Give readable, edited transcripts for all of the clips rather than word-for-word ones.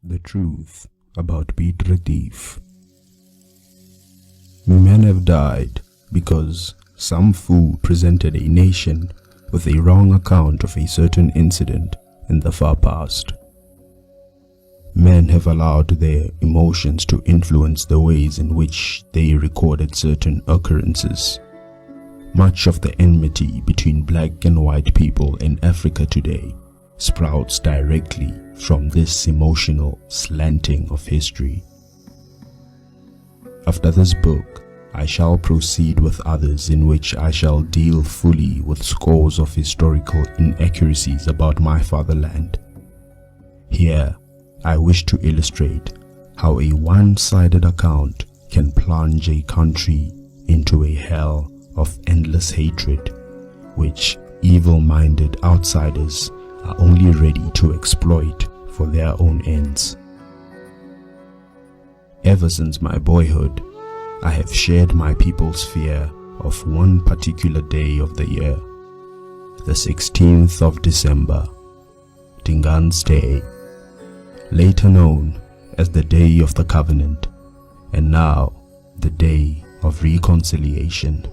The truth about Piet Retief. Men have died because some fool presented a nation with a wrong account of a certain incident in the far past. Men have allowed their emotions to influence the ways in which they recorded certain occurrences. Much of the enmity between black and white people in Africa today sprouts directly from this emotional slanting of history. After this book, I shall proceed with others in which I shall deal fully with scores of historical inaccuracies about my fatherland. Here, I wish to illustrate how a one-sided account can plunge a country into a hell of endless hatred, which evil-minded outsiders are only ready to exploit for their own ends. Ever since my boyhood, I have shared my people's fear of one particular day of the year, the 16th of December, Dingaan's Day, later known as the Day of the Covenant, and now the Day of Reconciliation.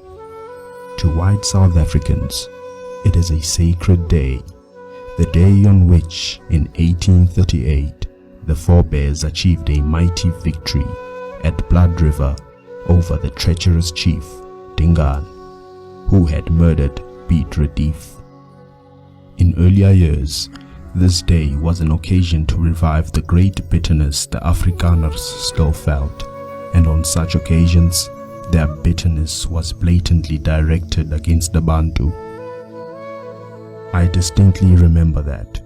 To white South Africans, it is a sacred day, the day on which, in 1838, the forebears achieved a mighty victory at Blood River over the treacherous chief, Dingaan, who had murdered Piet Retief. In earlier years, this day was an occasion to revive the great bitterness the Afrikaners still felt, and on such occasions, their bitterness was blatantly directed against the Bantu. I distinctly remember that,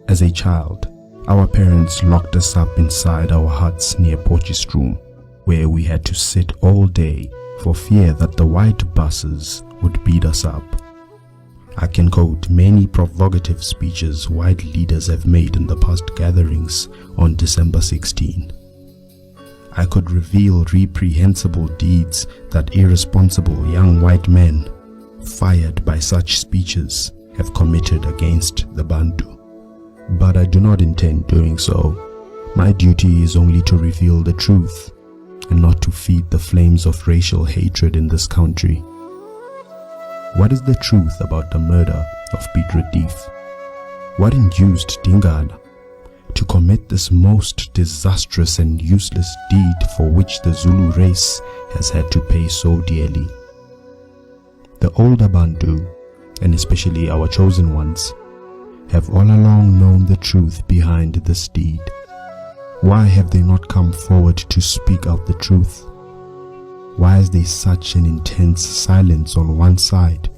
as a child, our parents locked us up inside our huts near Potchefstroom, where we had to sit all day for fear that the white buses would beat us up. I can quote many provocative speeches white leaders have made in the past gatherings on December 16. I could reveal reprehensible deeds that irresponsible young white men, fired by such speeches, have committed against the Bantu. But I do not intend doing so. My duty is only to reveal the truth, and not to feed the flames of racial hatred in this country. What is the truth about the murder of Piet Retief? What induced Dingaan to commit this most disastrous and useless deed for which the Zulu race has had to pay so dearly? The older Bantu, and especially our chosen ones, have all along known the truth behind this deed. Why have they not come forward to speak out the truth? Why is there such an intense silence on one side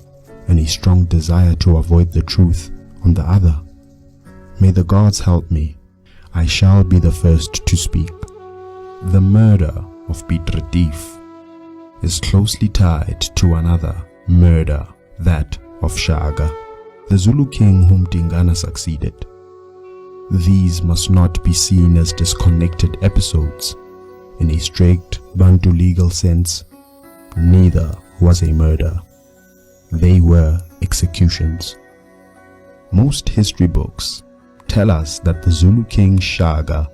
and a strong desire to avoid the truth on the other? May the gods help me. I shall be the first to speak. The murder of Piet Retief is closely tied to another murder, that of Shaka, the Zulu king whom Dingaan succeeded. These must not be seen as disconnected episodes. In a strict Bantu legal sense, neither was a murder. They were executions. Most history books tell us that the Zulu king Shaka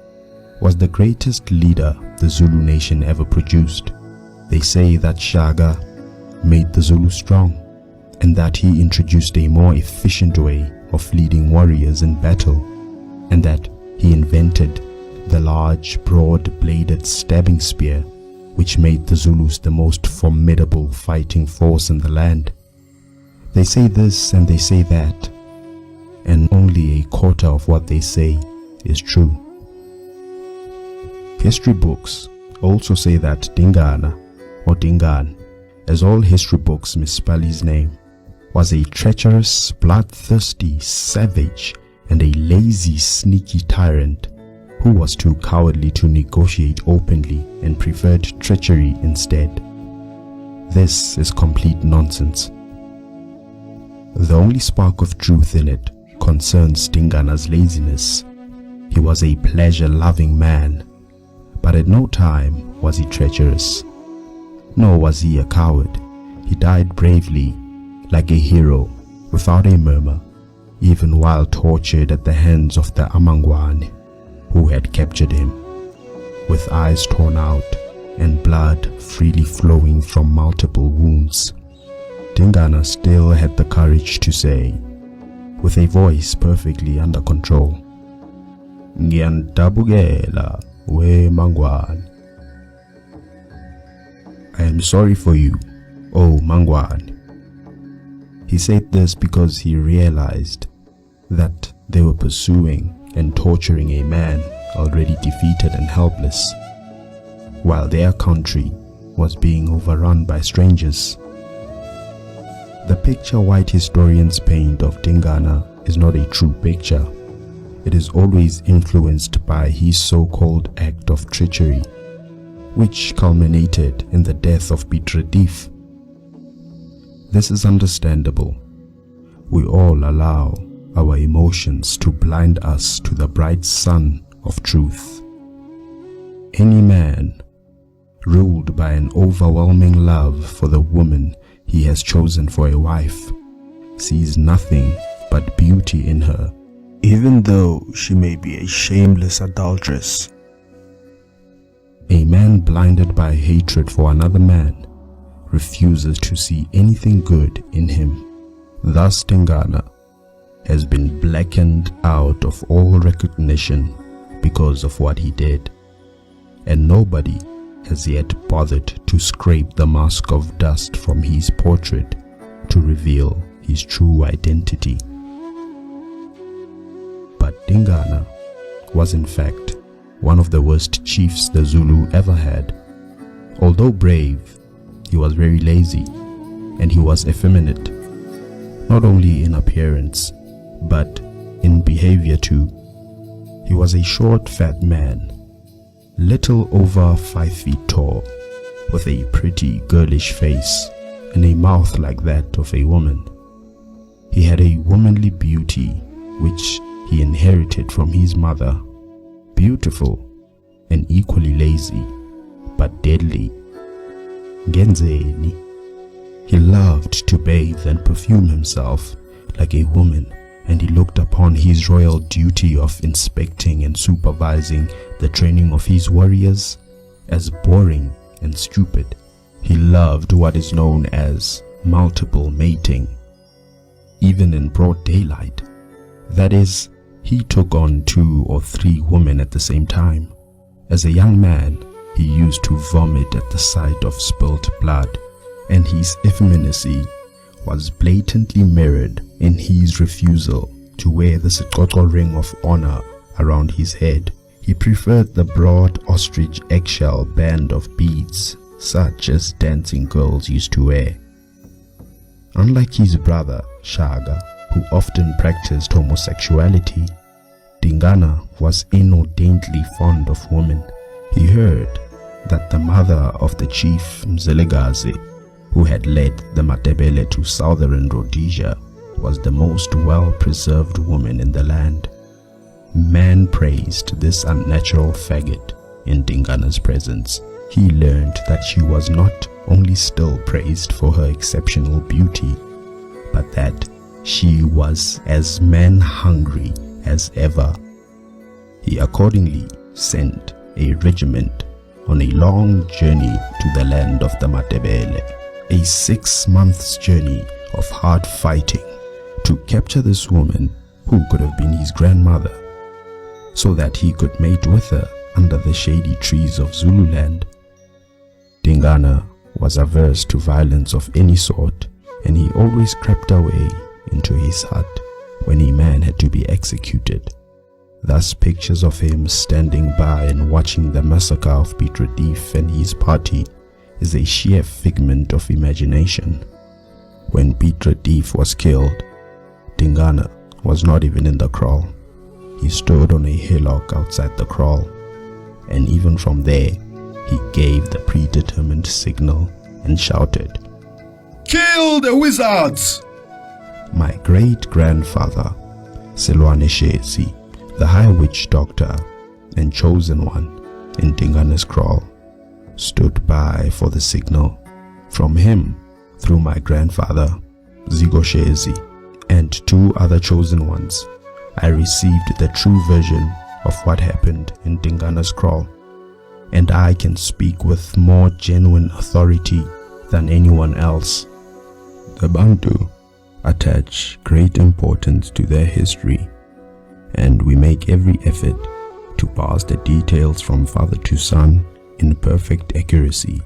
was the greatest leader the Zulu nation ever produced. They say that Shaka made the Zulu strong, and that he introduced a more efficient way of leading warriors in battle, and that he invented the large, broad-bladed stabbing spear, which made the Zulus the most formidable fighting force in the land. They say this and they say that, and only a quarter of what they say is true. History books also say that Dingaan, or Dingaan, as all history books misspell his name, was a treacherous, bloodthirsty, savage, and a lazy, sneaky tyrant who was too cowardly to negotiate openly and preferred treachery instead. This is complete nonsense. The only spark of truth in it concerns Dingaan's laziness. He was a pleasure-loving man, but at no time was he treacherous. Nor was he a coward. He died bravely, like a hero, without a murmur, even while tortured at the hands of the Amangwane, who had captured him. With eyes torn out and blood freely flowing from multiple wounds, Dingana still had the courage to say, with a voice perfectly under control, "Ngiyandabukela we Mangwane. I am sorry for you, oh Mangwane." He said this because he realized that they were pursuing and torturing a man already defeated and helpless, while their country was being overrun by strangers. The picture white historians paint of Dingana is not a true picture. It is always influenced by his so-called act of treachery, which culminated in the death of Piet Retief. This is understandable. We all allow our emotions to blind us to the bright sun of truth. Any man ruled by an overwhelming love for the woman he has chosen for a wife sees nothing but beauty in her, even though she may be a shameless adulteress. A man blinded by hatred for another man refuses to see anything good in him. Thus Dingana has been blackened out of all recognition because of what he did, and nobody has yet bothered to scrape the mask of dust from his portrait to reveal his true identity. But Dingana was in fact one of the worst chiefs the Zulu ever had. Although brave, he was very lazy, and he was effeminate, not only in appearance, but in behavior too. He was a short, fat man, little over 5 feet tall, with a pretty girlish face and a mouth like that of a woman. He had a womanly beauty which he inherited from his mother, beautiful and equally lazy, but deadly. Ngenzeni. He loved to bathe and perfume himself like a woman, and he looked upon his royal duty of inspecting and supervising the training of his warriors as boring and stupid. He loved what is known as multiple mating, even in broad daylight. That is, he took on 2 or 3 women at the same time. As a young man, he used to vomit at the sight of spilt blood, and his effeminacy was blatantly mirrored in his refusal to wear the Siqoqo ring of honor around his head. He preferred the broad ostrich eggshell band of beads, such as dancing girls used to wear. Unlike his brother, Shaka, who often practiced homosexuality, Dingana was inordinately fond of women. He heard that the mother of the chief Mzelegazi, who had led the Matebele to southern Rhodesia, was the most well-preserved woman in the land. Man praised this unnatural faggot in Dingana's presence. He learned that she was not only still praised for her exceptional beauty, but that she was as man-hungry as ever. He accordingly sent a regiment on a long journey to the land of the Matebele, a 6 months journey of hard fighting to capture this woman who could have been his grandmother, so that he could mate with her under the shady trees of Zululand. Dingana was averse to violence of any sort, and he always crept away into his hut when a man had to be executed. Thus pictures of him standing by and watching the massacre of Piet Retief and his party is a sheer figment of imagination. When Piet Retief was killed, Dingana was not even in the kraal. He stood on a hillock outside the kraal, and even from there, he gave the predetermined signal and shouted, "Kill the wizards!" My great-grandfather, Selwane Shezi, the High Witch Doctor and Chosen One in Dingana's kraal, stood by for the signal. From him, through my grandfather, Zigo Shezi, and 2 other Chosen Ones, I received the true version of what happened in Dingana's Kraal, and I can speak with more genuine authority than anyone else. The Bantu attach great importance to their history, and we make every effort to pass the details from father to son in perfect accuracy.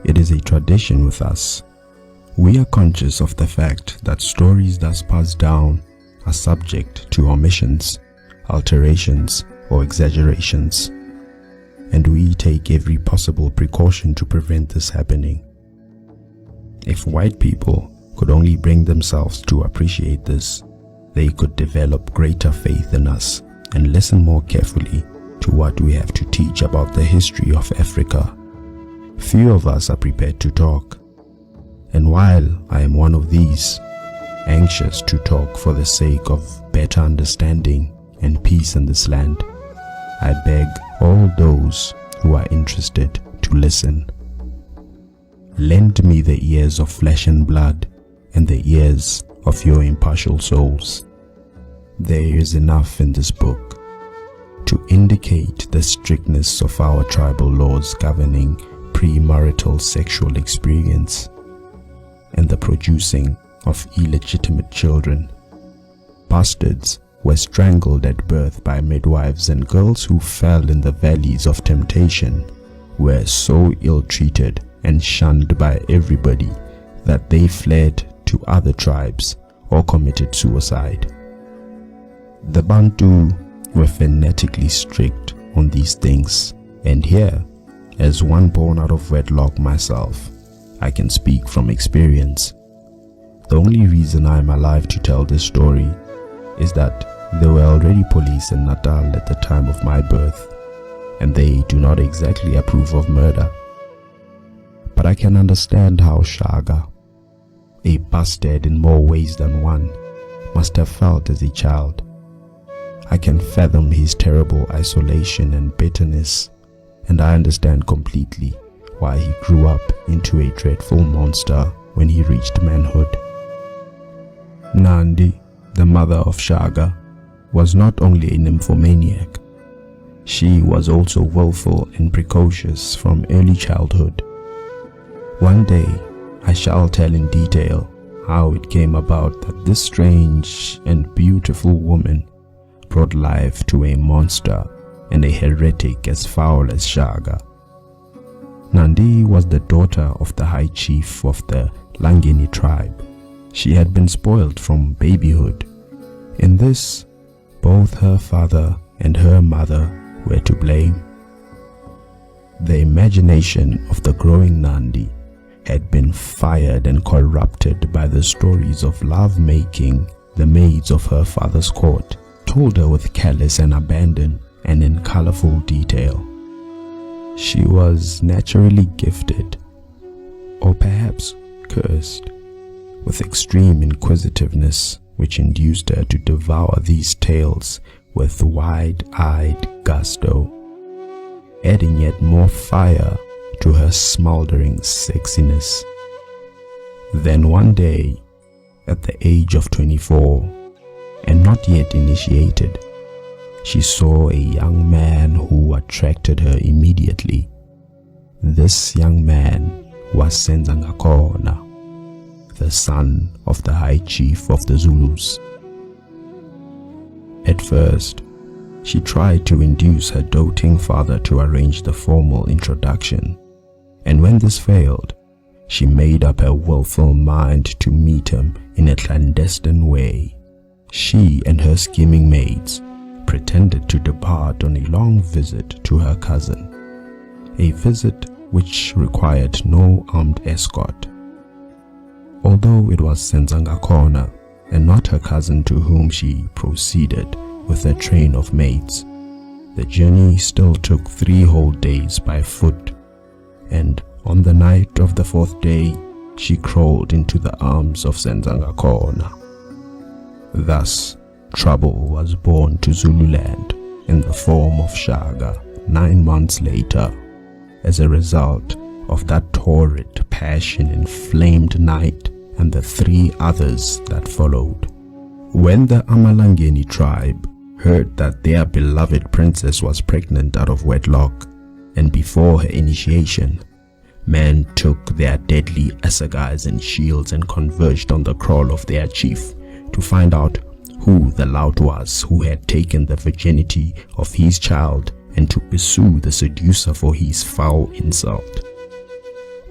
It is a tradition with us. We are conscious of the fact that stories thus passed down are subject to omissions, alterations, or exaggerations, and we take every possible precaution to prevent this happening. If white people could only bring themselves to appreciate this, they could develop greater faith in us and listen more carefully to what we have to teach about the history of Africa. Few of us are prepared to talk, and while I am one of these, anxious to talk for the sake of better understanding and peace in this land, I beg all those who are interested to listen. Lend me the ears of flesh and blood and the ears of your impartial souls. There is enough in this book to indicate the strictness of our tribal laws governing premarital sexual experience and the producing of illegitimate children. Bastards were strangled at birth by midwives, and girls who fell in the valleys of temptation were so ill-treated and shunned by everybody that they fled to other tribes or committed suicide. The Bantu were fanatically strict on these things, and here, as one born out of wedlock myself, I can speak from experience. The only reason I am alive to tell this story is that there were already police in Natal at the time of my birth, and they do not exactly approve of murder. But I can understand how Shaga, a bastard in more ways than one, must have felt as a child. I can fathom his terrible isolation and bitterness, and I understand completely why he grew up into a dreadful monster when he reached manhood. Nandi, the mother of Shaga, was not only a nymphomaniac, she was also willful and precocious from early childhood. One day, I shall tell in detail how it came about that this strange and beautiful woman brought life to a monster and a heretic as foul as Shaga. Nandi was the daughter of the high chief of the Langeni tribe. She had been spoiled from babyhood. In this, both her father and her mother were to blame. The imagination of the growing Nandi had been fired and corrupted by the stories of love-making the maids of her father's court told her with careless and abandon and in colorful detail. She was naturally gifted, or perhaps cursed, with extreme inquisitiveness, which induced her to devour these tales with wide-eyed gusto, adding yet more fire to her smoldering sexiness. Then one day, at the age of 24, and not yet initiated, she saw a young man who attracted her immediately. This young man was Senzangakona, the son of the high chief of the Zulus. At first, she tried to induce her doting father to arrange the formal introduction, and when this failed, she made up her willful mind to meet him in a clandestine way. She and her scheming maids pretended to depart on a long visit to her cousin, a visit which required no armed escort. Although it was Senzangakona and not her cousin to whom she proceeded with a train of maids, the journey still took 3 whole days by foot, and on the night of the 4th day, she crawled into the arms of Senzangakona. Thus, trouble was born to Zululand in the form of Shaga 9 months later, as a result of that torrid, passion-inflamed night and the 3 others that followed. When the Amalangeni tribe heard that their beloved princess was pregnant out of wedlock, and before her initiation, men took their deadly assegais and shields and converged on the kraal of their chief to find out who the lout was who had taken the virginity of his child, and to pursue the seducer for his foul insult.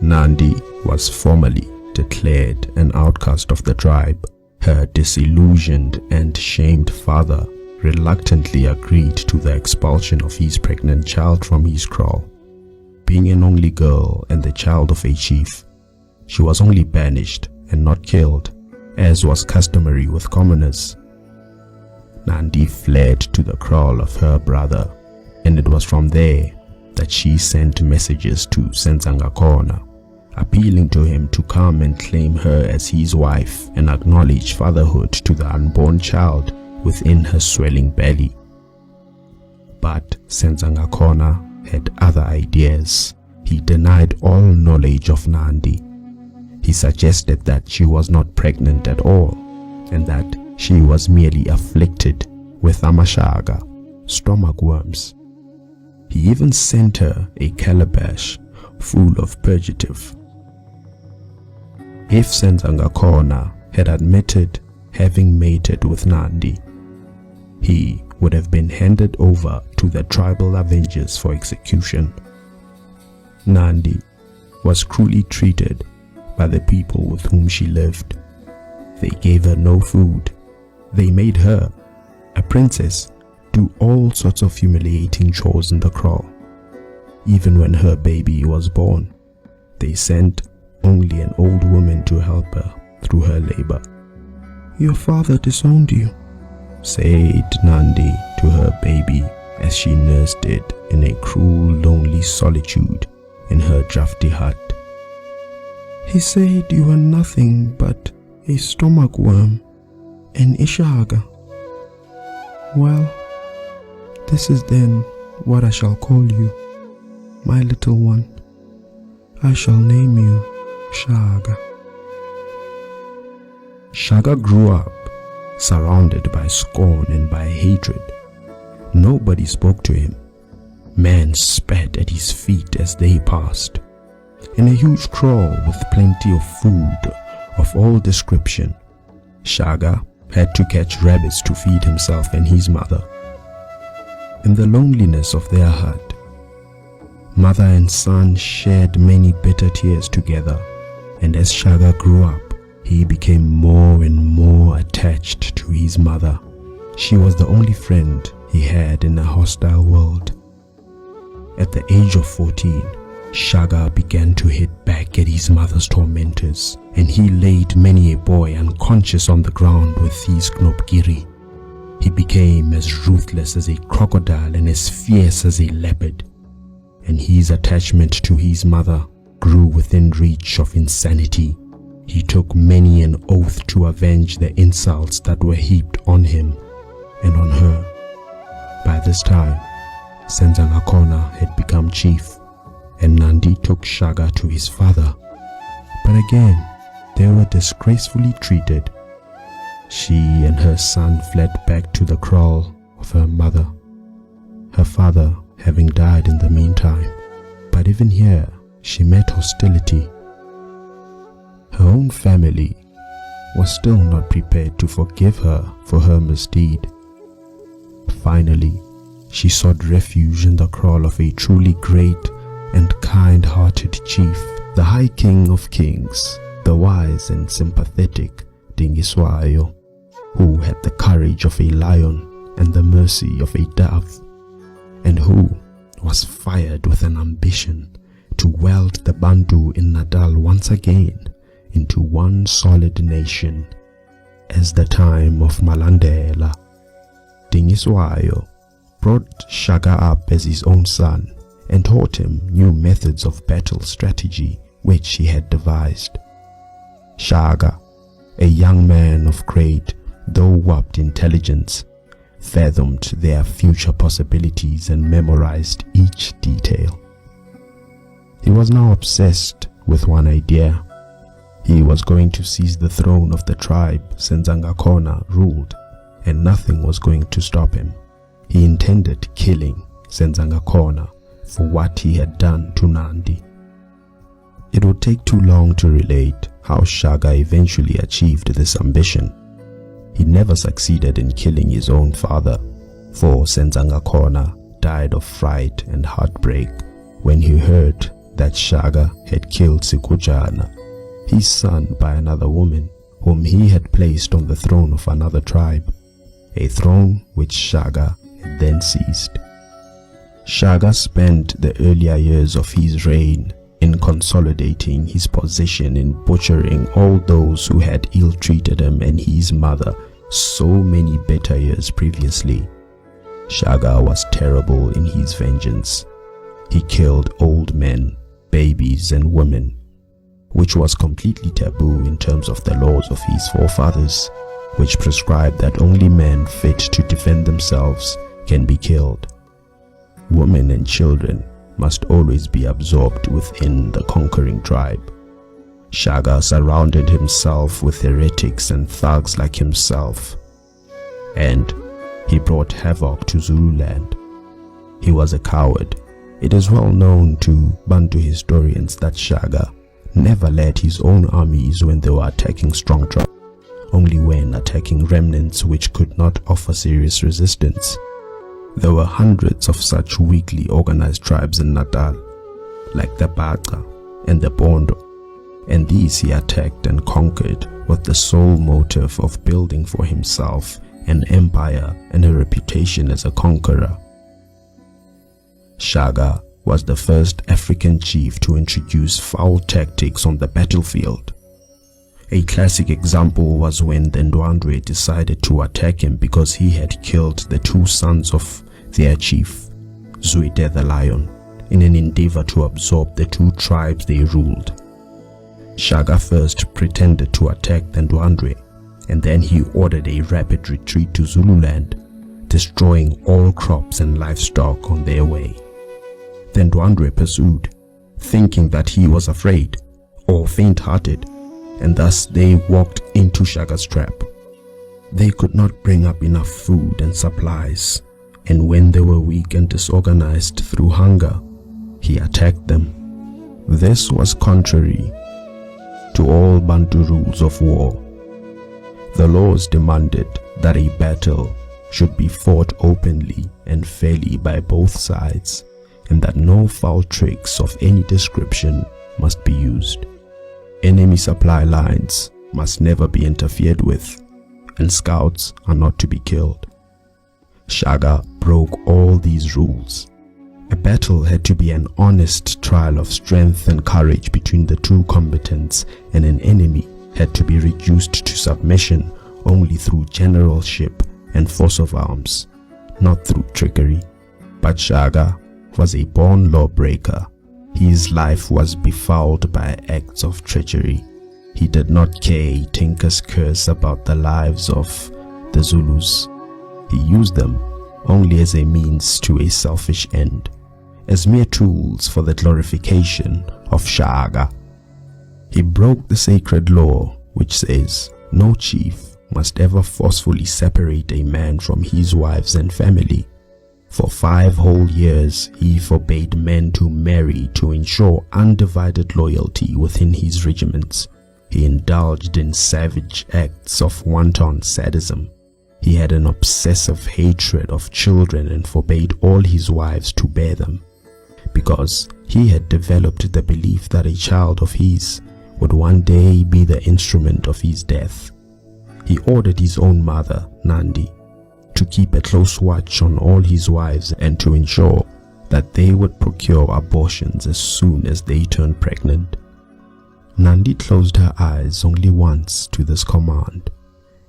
Nandi was formally declared an outcast of the tribe. Her disillusioned and shamed father reluctantly agreed to the expulsion of his pregnant child from his kraal. Being an only girl and the child of a chief, she was only banished and not killed, as was customary with commoners. Nandi fled to the kraal of her brother, and it was from there that she sent messages to Senzangakona, appealing to him to come and claim her as his wife and acknowledge fatherhood to the unborn child within her swelling belly. But Senzangakona had other ideas. He denied all knowledge of Nandi. He suggested that she was not pregnant at all, and that she was merely afflicted with amashaga, stomach worms. He even sent her a calabash full of purgative. If Senzangakona had admitted having mated with Nandi, he would have been handed over to the tribal avengers for execution. Nandi was cruelly treated by the people with whom she lived. They gave her no food. They made her, a princess, do all sorts of humiliating chores in the kraal. Even when her baby was born, they sent only an old woman to help her through her labor. "Your father disowned you," said Nandi to her baby as she nursed it in a cruel, lonely solitude in her drafty hut. "He said you were nothing but a stomach worm, an ishaga. Well, this is then what I shall call you, my little one. I shall name you Shaga." Shaga grew up surrounded by scorn and by hatred. Nobody spoke to him. Men spat at his feet as they passed. In a huge kraal with plenty of food of all description, Shaga had to catch rabbits to feed himself and his mother. In the loneliness of their hut, mother and son shed many bitter tears together, and as Shaga grew up, he became more and more attached to his mother. She was the only friend he had in a hostile world. At the age of 14, Shaga began to hit back at his mother's tormentors, and he laid many a boy unconscious on the ground with his knopgiri. He became as ruthless as a crocodile and as fierce as a leopard, and his attachment to his mother grew within reach of insanity. He took many an oath to avenge the insults that were heaped on him and on her. By this time, Senzangakona had become chief, and Nandi took Shaga to his father. But again, they were disgracefully treated. She and her son fled back to the kraal of her mother, her father having died in the meantime. But even here, she met hostility. Her own family was still not prepared to forgive her for her misdeed. Finally, she sought refuge in the kraal of a truly great and kind-hearted chief, the High King of Kings, the wise and sympathetic Dingiswayo, who had the courage of a lion and the mercy of a dove, and who was fired with an ambition to weld the Bantu in Natal once again into one solid nation. As the time of Malandela, Dingiswayo brought Shaga up as his own son and taught him new methods of battle strategy which he had devised. Shaga, a young man of great though warped intelligence, fathomed their future possibilities and memorized each detail. He was now obsessed with one idea. He was going to seize the throne of the tribe Senzangakona ruled, and nothing was going to stop him. He intended killing Senzangakhona for what he had done to Nandi. It would take too long to relate how Shaka eventually achieved this ambition. He never succeeded in killing his own father, for Senzangakhona died of fright and heartbreak when he heard that Shaka had killed Sikujana, his son, by another woman whom he had placed on the throne of another tribe, a throne which Shaka had then seized. Shaka spent the earlier years of his reign in consolidating his position in butchering all those who had ill-treated him and his mother so many better years previously. Shaka was terrible in his vengeance. He killed old men, babies and women, which was completely taboo in terms of the laws of his forefathers, which prescribed that only men fit to defend themselves can be killed. Women and children must always be absorbed within the conquering tribe. Shaka surrounded himself with heretics and thugs like himself, and he brought havoc to Zululand. He was a coward. It is well known to Bantu historians that Shaka never led his own armies when they were attacking strong tribes, only when attacking remnants which could not offer serious resistance. There were hundreds of such weakly organized tribes in Natal, like the Baca and the Bondo, and these he attacked and conquered with the sole motive of building for himself an empire and a reputation as a conqueror. Shaka was the first African chief to introduce foul tactics on the battlefield. A classic example was when the Ndwandwe decided to attack him because he had killed the two sons of their chief, Zwide the Lion, in an endeavor to absorb the two tribes they ruled. Shaka first pretended to attack the Ndwandwe, and then he ordered a rapid retreat to Zululand, destroying all crops and livestock on their way. The Ndwandwe pursued, thinking that he was afraid or faint-hearted, and thus they walked into Shaka's trap. They could not bring up enough food and supplies, and when they were weak and disorganized through hunger, he attacked them. This was contrary to all Bantu rules of war. The laws demanded that a battle should be fought openly and fairly by both sides, and that no foul tricks of any description must be used. Enemy supply lines must never be interfered with, and scouts are not to be killed. Shaka broke all these rules. A battle had to be an honest trial of strength and courage between the two combatants, and an enemy had to be reduced to submission only through generalship and force of arms, not through trickery. But Shaka was a born lawbreaker. His life was befouled by acts of treachery. He did not care a tinker's curse about the lives of the Zulus. He used them only as a means to a selfish end, as mere tools for the glorification of Shaka. He broke the sacred law which says no chief must ever forcefully separate a man from his wives and family. For 5 whole years he forbade men to marry to ensure undivided loyalty within his regiments. He indulged in savage acts of wanton sadism. He had an obsessive hatred of children and forbade all his wives to bear them, because he had developed the belief that a child of his would one day be the instrument of his death. He ordered his own mother, Nandi, to keep a close watch on all his wives and to ensure that they would procure abortions as soon as they turned pregnant. Nandi closed her eyes only once to this command,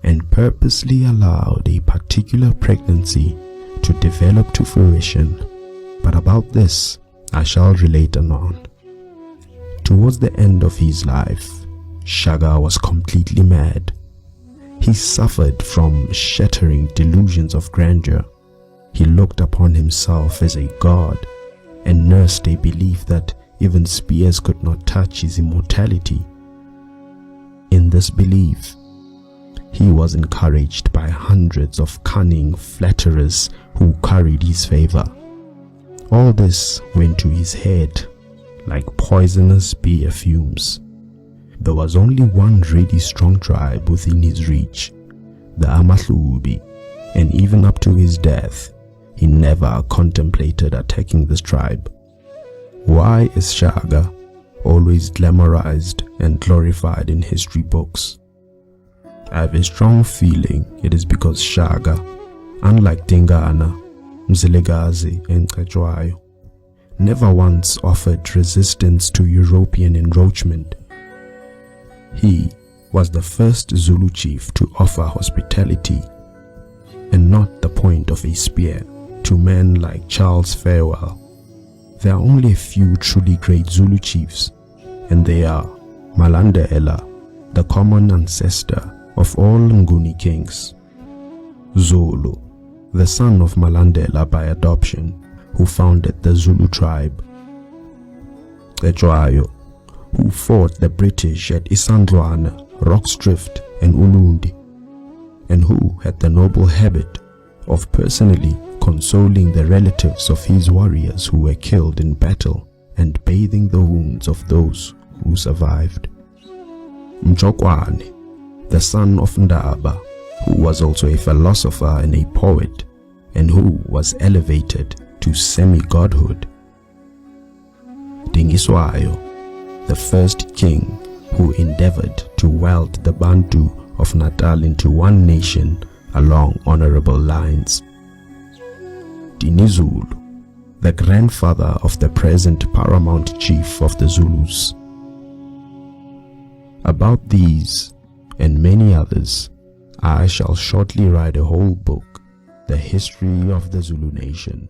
and purposely allowed a particular pregnancy to develop to fruition, but about this I shall relate anon. Towards the end of his life, Shaka was completely mad. He suffered from shattering delusions of grandeur. He looked upon himself as a god and nursed a belief that even spears could not touch his immortality. In this belief, he was encouraged by hundreds of cunning flatterers who curried his favor. All this went to his head like poisonous beer fumes. There was only one really strong tribe within his reach, the Amahlubi, and even up to his death, he never contemplated attacking this tribe. Why is Shaka always glamorized and glorified in history books? I have a strong feeling it is because Shaka, unlike Dingana, Mzilikazi and Cetshwayo, never once offered resistance to European encroachment. He was the first Zulu chief to offer hospitality, and not the point of a spear, to men like Charles Farewell. There are only a few truly great Zulu chiefs, and they are Malandela, the common ancestor of all Nguni kings; Zulu, the son of Malandela by adoption, who founded the Zulu tribe; Cetshwayo, who fought the British at Isandlwana, Rocksdrift and Ulundi, and who had the noble habit of personally consoling the relatives of his warriors who were killed in battle and bathing the wounds of those who survived; Mchokwane, the son of Ndaba, who was also a philosopher and a poet, and who was elevated to semi-godhood; Dingiswayo, the first king who endeavored to weld the Bantu of Natal into one nation along honorable lines; Dinizulu, the grandfather of the present paramount chief of the Zulus. About these and many others, I shall shortly write a whole book, The History of the Zulu Nation.